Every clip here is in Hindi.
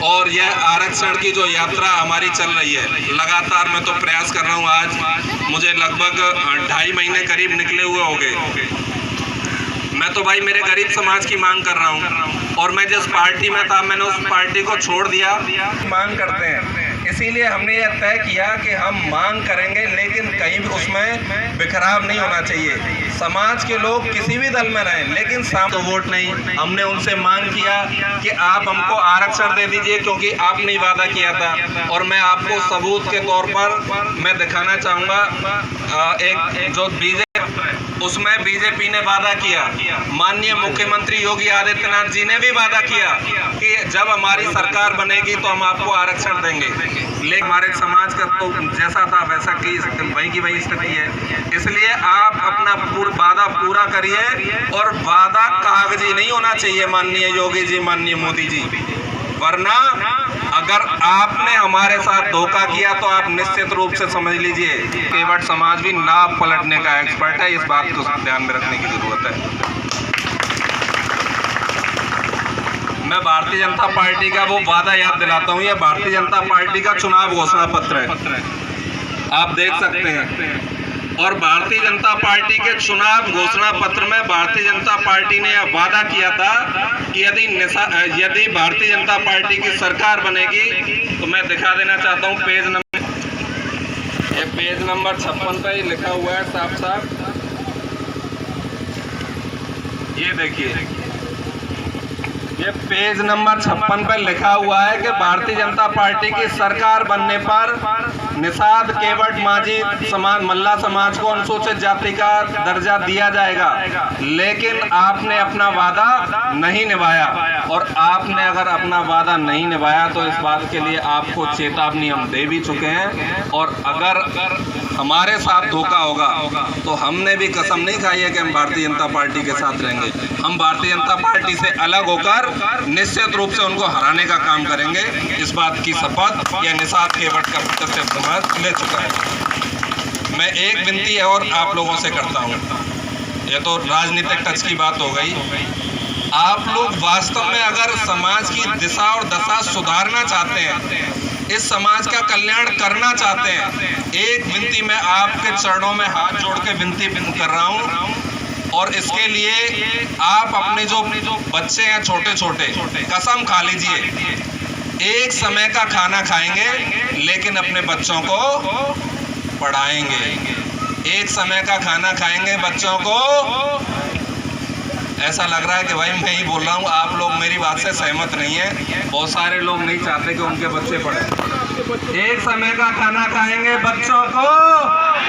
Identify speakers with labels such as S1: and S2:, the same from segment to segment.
S1: और यह आरक्षण की जो यात्रा हमारी चल रही है, लगातार मैं तो प्रयास कर रहा हूँ। आज मुझे लगभग 2.5 महीने करीब निकले हुए हो गए। मैं तो भाई मेरे गरीब समाज की मांग कर रहा हूँ, और मैं जिस पार्टी में था मैंने उस पार्टी को छोड़ दिया। मांग करते हैं, इसीलिए हमने यह तय किया कि हम मांग करेंगे, लेकिन कहीं भी उसमें बिखराव नहीं होना चाहिए। समाज के लोग किसी भी दल में रहें, लेकिन तो वोट नहीं। हमने उनसे मांग किया कि आप हमको आरक्षण दे दीजिए, क्योंकि आपने वादा किया था। और मैं आपको सबूत के तौर पर मैं दिखाना चाहूँगा, एक जो उसमें बीजेपी ने वादा किया, माननीय मुख्यमंत्री योगी आदित्यनाथ जी ने भी वादा किया कि जब हमारी सरकार बनेगी तो हम आपको आरक्षण देंगे। लेकिन हमारे समाज का तो जैसा था वैसा की वही की वही स्थिति है। इसलिए आप अपना वादा पूरा करिए, और वादा कागजी नहीं होना चाहिए माननीय योगी जी, माननीय मोदी जी, वरना अगर आपने हमारे साथ धोखा किया तो आप निश्चित रूप से समझ लीजिए केवट समाज भी नाव पलटने का एक्सपर्ट है। इस बात को ध्यान में रखने की जरूरत है। मैं भारतीय जनता पार्टी का वो वादा याद दिलाता हूँ। यह भारतीय जनता पार्टी का चुनाव घोषणा पत्र है, आप देख सकते हैं। और भारतीय जनता पार्टी के चुनाव घोषणा पत्र में भारतीय जनता पार्टी ने यह वादा किया था कि यदि भारतीय जनता पार्टी की सरकार बनेगी तो मैं दिखा देना चाहता हूँ पेज नंबर 56 पे ही लिखा हुआ है साफ साफ। ये देखिए, ये पेज नंबर 56 पर लिखा हुआ है कि भारतीय जनता पार्टी की सरकार बनने पर निषाद केवट माझी समाज मल्ला समाज को अनुसूचित जाति का दर्जा दिया जाएगा। लेकिन आपने अपना वादा नहीं निभाया, और आपने अगर अपना वादा नहीं निभाया तो इस बात के लिए आपको चेतावनी हम दे भी चुके हैं। और अगर हमारे साथ धोखा होगा तो हमने भी कसम नहीं खाई है कि हम भारतीय जनता पार्टी के साथ रहेंगे। हम भारतीय जनता पार्टी से अलग होकर निश्चित रूप से उनको हराने का काम करेंगे। इस बात की शपथ यह निषाद केवट का प्रत्यक्ष समाज ले चुका है। मैं एक विनती और आप लोगों से करता हूँ, यह तो राजनीतिक टच की बात हो गई। आप लोग वास्तव में अगर समाज की दिशा और दशा सुधारना चाहते हैं, इस समाज का कल्याण करना चाहते हैं, एक विनती मैं आपके चरणों में हाथ जोड़ के विनती कर रहा हूँ। और इसके लिए आप अपने जो बच्चे हैं छोटे छोटे, कसम खा लीजिए एक समय का खाना खाएंगे लेकिन अपने बच्चों को पढ़ाएंगे। एक समय का खाना खाएंगे बच्चों को। ऐसा लग रहा है कि भाई मैं ही बोल रहा हूँ, आप लोग मेरी बात से सहमत नहीं है। बहुत सारे लोग नहीं चाहते कि उनके बच्चे पढ़ें। एक समय का खाना खाएंगे, बच्चों को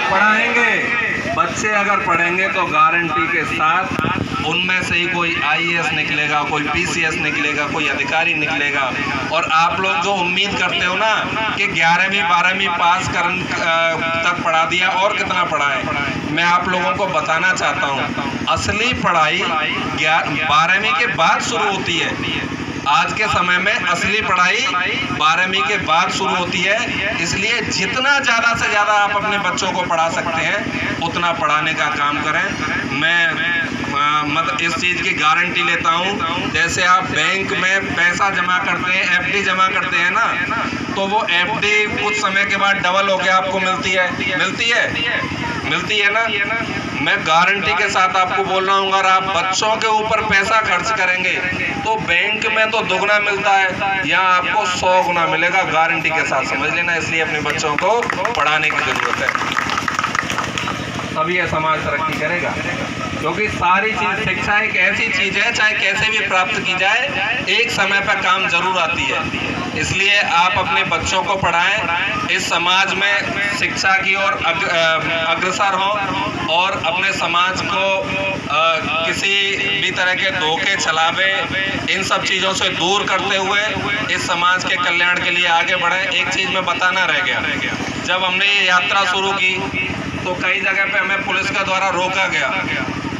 S1: पढ़ाएंगे। बच्चे अगर पढ़ेंगे तो गारंटी के साथ उनमें से ही कोई आईएएस निकलेगा, कोई पीसीएस निकलेगा, कोई अधिकारी निकलेगा। और आप लोग जो उम्मीद करते हो ना कि 11वीं 12वीं पास तक पढ़ा दिया और कितना पढ़ाएं, मैं आप लोगों को बताना चाहता हूँ असली पढ़ाई 12वीं के बाद शुरू होती है। आज के समय में असली पढ़ाई 12वीं के बाद शुरू होती है। इसलिए जितना ज़्यादा से ज़्यादा आप अपने बच्चों को पढ़ा सकते हैं उतना पढ़ाने का काम करें। मैं मतलब इस चीज़ की गारंटी लेता हूँ, जैसे आप बैंक में पैसा जमा करते हैं, एफडी जमा करते हैं ना, तो वो एफडी कुछ समय के बाद डबल होकर आपको मिलती है ना। मैं गारंटी के साथ आपको बोल रहा हूँ, अगर आप बच्चों के ऊपर पैसा खर्च करेंगे तो बैंक में तो दुगना मिलता है, यहाँ आपको 100 गुना मिलेगा, गारंटी के साथ, समझ लेना। इसलिए अपने बच्चों को पढ़ाने की जरूरत है, तभी यह समाज तरक्की करेगा। क्योंकि सारी चीज़, शिक्षा एक ऐसी चीज़ है चाहे कैसे भी प्राप्त की जाए, एक समय पर काम जरूर आती है। इसलिए आप अपने बच्चों को पढ़ाएं, इस समाज में शिक्षा की ओर अग्रसर हों, और अपने समाज को किसी भी तरह के धोखे छलावे इन सब चीज़ों से दूर करते हुए इस समाज के कल्याण के लिए आगे बढ़ें। एक चीज़ में बताना रह गया, जब हमने ये यात्रा शुरू की तो कई जगह पे हमें पुलिस के द्वारा रोका गया,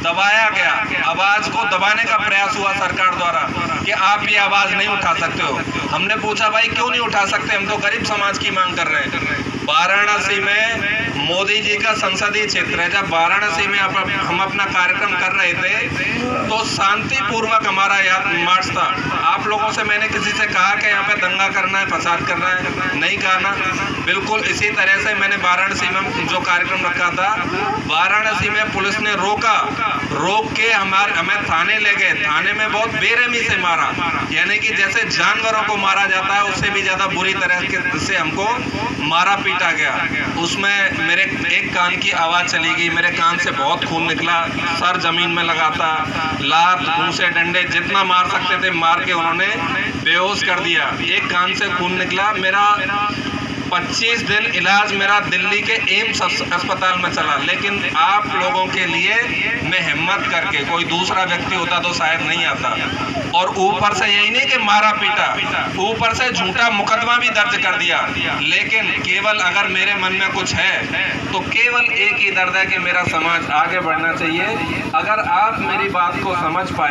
S1: दबाया गया, आवाज़ को दबाने का प्रयास हुआ सरकार द्वारा कि आप ये आवाज़ नहीं उठा सकते हो। हमने पूछा भाई क्यों नहीं उठा सकते, हम तो गरीब समाज की मांग कर रहे हैं। वाराणसी में मोदी जी का संसदीय क्षेत्र है। जब वाराणसी में हम अपना कार्यक्रम कर रहे थे तो शांतिपूर्वक हमारा मार्च था। आप लोगों से मैंने किसी से कहा कि यहाँ पे दंगा करना है, फसाद करना है, नहीं कहा ना। बिल्कुल इसी तरह से मैंने वाराणसी में जो कार्यक्रम रखा था, वाराणसी में पुलिस ने रोक के हमें थाने ले गए। थाने में बहुत बेरहमी से मारा, यानी कि जैसे जानवरों को मारा जाता है उससे भी ज्यादा बुरी तरह से हमको मारा पीटा गया। उसमें मेरे एक कान की आवाज चली गई, मेरे कान से बहुत खून निकला, सर जमीन में लगाता, लात घूंसे डंडे जितना मार सकते थे मार के उन्होंने बेहोश कर दिया। एक कान से खून निकला। मेरा 25 दिन इलाज मेरा दिल्ली के एम्स अस्पताल में चला, लेकिन आप लोगों के लिए मैं हिम्मत करके, कोई दूसरा व्यक्ति होता तो शायद नहीं आता। और ऊपर से यही नहीं कि मारा पीटा, ऊपर से झूठा मुकदमा भी दर्ज कर दिया। लेकिन केवल अगर मेरे मन में कुछ है तो केवल एक ही दर्द है कि मेरा समाज आगे बढ़ना चाहिए। अगर आप मेरी बात को समझ पाए